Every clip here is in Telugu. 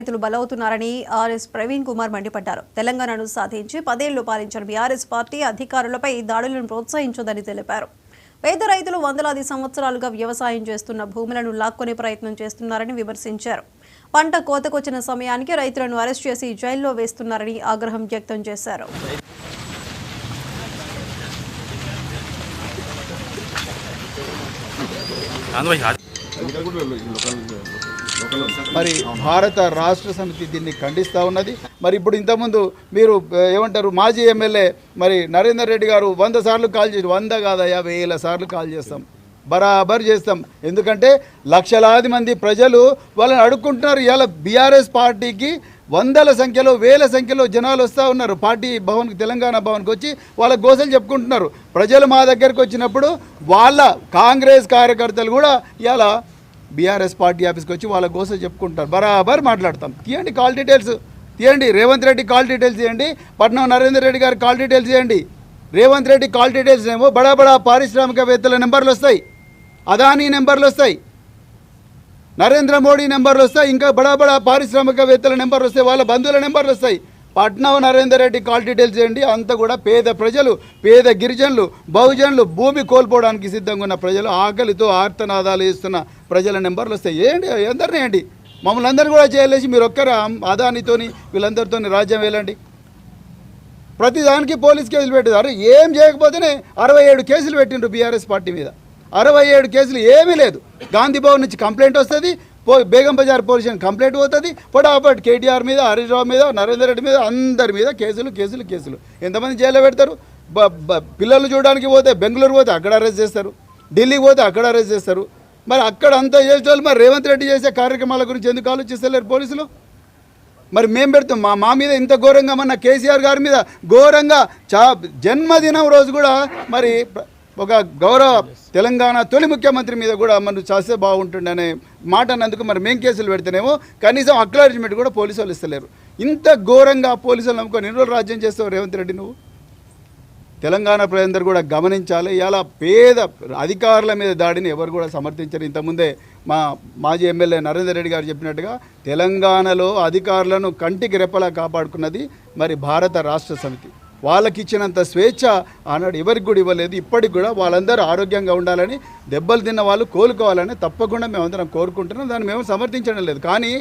రైతులు బలవుతున్నారని ఆర్ఎస్ ప్రవీణ్ కుమార్ మండిపడ్డారు. తెలంగాణను సాధించి 10 ఏళ్లు పాలించిన బీఆర్ఎస్ పార్టీ అధికారులపై దాడులను ప్రోత్సహించదని తెలిపారు. పేద రైతులు వందలాది సంవత్సరాలుగా వ్యవసాయం చేస్తున్న భూములను లాక్కొనే ప్రయత్నం చేస్తున్నారని విమర్శించారు. పంట కోతకొచ్చిన సమయానికి రైతులను అరెస్ట్ చేసి జైల్లో వేస్తున్నారని ఆగ్రహం వ్యక్తం చేశారు. మరి భారత రాష్ట్ర సమితి దీన్ని ఖండిస్తూ ఉన్నది. మరి ఇప్పుడు ఇంతకుముందు మీరు ఏమంటారు మాజీ ఎమ్మెల్యే మరి నరేందర్ రెడ్డి గారు 100 సార్లు కాల్ చేసి 100 కాదయా 1000 సార్లు కాల్ చేస్తాం, బరాబర్ చేస్తాం. ఎందుకంటే లక్షలాది మంది ప్రజలు వాళ్ళని అడుక్కుంటున్నారు. ఇవాళ బీఆర్ఎస్ పార్టీకి వందల సంఖ్యలో వేల సంఖ్యలో జనాలు వస్తూ ఉన్నారు. పార్టీ భవన్కి తెలంగాణ భవన్కి వచ్చి వాళ్ళ గోసలు చెప్పుకుంటున్నారు. ప్రజలు మా దగ్గరికి వచ్చినప్పుడు వాళ్ళ కాంగ్రెస్ కార్యకర్తలు కూడా ఇవాళ బీఆర్ఎస్ పార్టీ ఆఫీస్కి వచ్చి వాళ్ళ గోసలు చెప్పుకుంటారు. బరాబర్ మాట్లాడతాం. తీయండి కాల్ డీటెయిల్స్ తీయండి. రేవంత్ రెడ్డి కాల్ డీటెయిల్స్ తీయండి. పట్నం నరేందర్ రెడ్డి గారి కాల్ డీటెయిల్స్ తీయండి. రేవంత్ రెడ్డి కాల్ డీటెయిల్స్ ఏమో బడా బడా పారిశ్రామికవేత్తల నెంబర్లు వస్తాయి, అదానీ నెంబర్లు వస్తాయి, నరేంద్ర మోడీ నెంబర్లు వస్తాయి, ఇంకా బడా బడా పారిశ్రామికవేత్తల నెంబర్లు వస్తాయి, వాళ్ళ బంధువుల నెంబర్లు వస్తాయి. పట్నం నరేందర్ రెడ్డి కాల్ డీటెయిల్స్ చేయండి. అంతా కూడా పేద ప్రజలు, పేద గిరిజనులు, బహుజనులు, భూమి కోల్పోవడానికి సిద్ధంగా ఉన్న ప్రజలు, ఆకలితో ఆర్తనాదాలు ఇస్తున్న ప్రజల నెంబర్లు వస్తాయి. ఏంటి అందరినీ ఏంటి మమ్మల్ని అందరూ కూడా చేయలేసి మీరు ఒక్కరు అదానితోని వీళ్ళందరితో రాజ్యం వెళ్ళండి. ప్రతిదానికి పోలీస్ కేసులు పెట్టారు. ఏం చేయకపోతేనే 67 కేసులు పెట్టిండ్రు బీఆర్ఎస్ పార్టీ మీద. 67 కేసులు ఏమీ లేదు. గాంధీ భవన్ నుంచి కంప్లైంట్ వస్తుంది, Begum Bazar police station complaint పోతుంది, ఫటాఫట్ కేటీఆర్ మీద, హరీష్ రావు మీద, నరేందర్ రెడ్డి మీద, అందరి మీద కేసులు కేసులు కేసులు. ఎంతమంది జైల్లో పెడతారు? పిల్లలు చూడడానికి పోతే బెంగళూరు పోతే అక్కడ అరెస్ట్ చేస్తారు, ఢిల్లీకి పోతే అక్కడ అరెస్ట్ చేస్తారు. మరి అక్కడ అంతా చేసేవాళ్ళు మరి రేవంత్ రెడ్డి చేసే కార్యక్రమాల గురించి ఎందుకు ఆలోచిస్తలేరు పోలీసులు? మరి మేము పెడతాం మా మీద ఇంత ఘోరంగా మన కేసీఆర్ గారి మీద ఘోరంగా జన్మదినం రోజు కూడా మరి ఒక గౌరవ తెలంగాణ తొలి ముఖ్యమంత్రి మీద కూడా మనం చేస్తే బాగుంటుండే అనే మాట అన్నందుకు మరి మేము కేసులు పెడితేనేమో కనీసం అక్నాలెడ్జ్మెంట్ కూడా పోలీసు వాళ్ళు ఇస్తలేరు. ఇంత ఘోరంగా పోలీసులు నమ్ముకొని ఎన్ని రోజులు రాజ్యం చేస్తావు రేవంత్ రెడ్డి నువ్వు? తెలంగాణ ప్రజలందరూ కూడా గమనించాలి. ఇలా పేద అధికారుల మీద దాడిని ఎవరు కూడా సమర్థించరు. ఇంతకుముందే మా మాజీ ఎమ్మెల్యే నరేందర్ రెడ్డి గారు చెప్పినట్టుగా తెలంగాణలో అధికారులను కంటికి రెప్పలా కాపాడుకున్నది మరి భారత రాష్ట్ర సమితి. వాళ్ళకి ఇచ్చినంత స్వేచ్ఛ ఆనాడు ఎవరికి కూడా ఇవ్వలేదు. ఇప్పటికి కూడా వాళ్ళందరూ ఆరోగ్యంగా ఉండాలని, దెబ్బలు తిన్న వాళ్ళు కోలుకోవాలని తప్పకుండా మేమందరం కోరుకుంటున్నాం. దాన్ని మేము సమర్థించడం లేదు. కానీ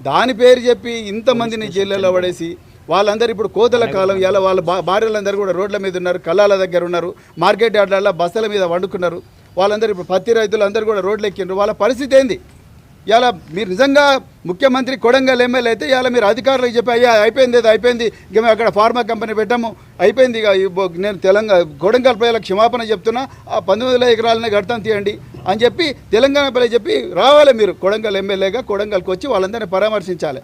దాని పేరు చెప్పి ఇంతమందిని జైళ్ళలో పడేసి వాళ్ళందరూ ఇప్పుడు కోతల కాలం ఇలా వాళ్ళ భార్యలందరూ కూడా రోడ్ల మీద ఉన్నారు, కళ్ళాల దగ్గర ఉన్నారు, మార్కెట్ యార్డ్లలో బస్సుల మీద వండుకున్నారు. వాళ్ళందరూ ఇప్పుడు పత్తి రైతులు అందరూ కూడా రోడ్లు ఎక్కినారు. వాళ్ళ పరిస్థితి ఏంది? ఇలా మీరు నిజంగా ముఖ్యమంత్రి కొడంగల్ ఎమ్మెల్యే అయితే ఇలా మీరు అధికారులకు చెప్పి అయ్యా అయిపోయింది, అయిపోయింది, ఇక మేము అక్కడ ఫార్మా కంపెనీ పెట్టాము, అయిపోయింది, ఇక నేను కొడంగల్ ప్రజలకు క్షమాపణ చెప్తున్నా, ఆ 19,000 ఎకరాలనే కడతాం తీయండి అని చెప్పి తెలంగాణ ప్రజలు చెప్పి రావాలి. మీరు కొడంగల్ ఎమ్మెల్యేగా కొడంగల్కి వచ్చి వాళ్ళందరినీ పరామర్శించాలి.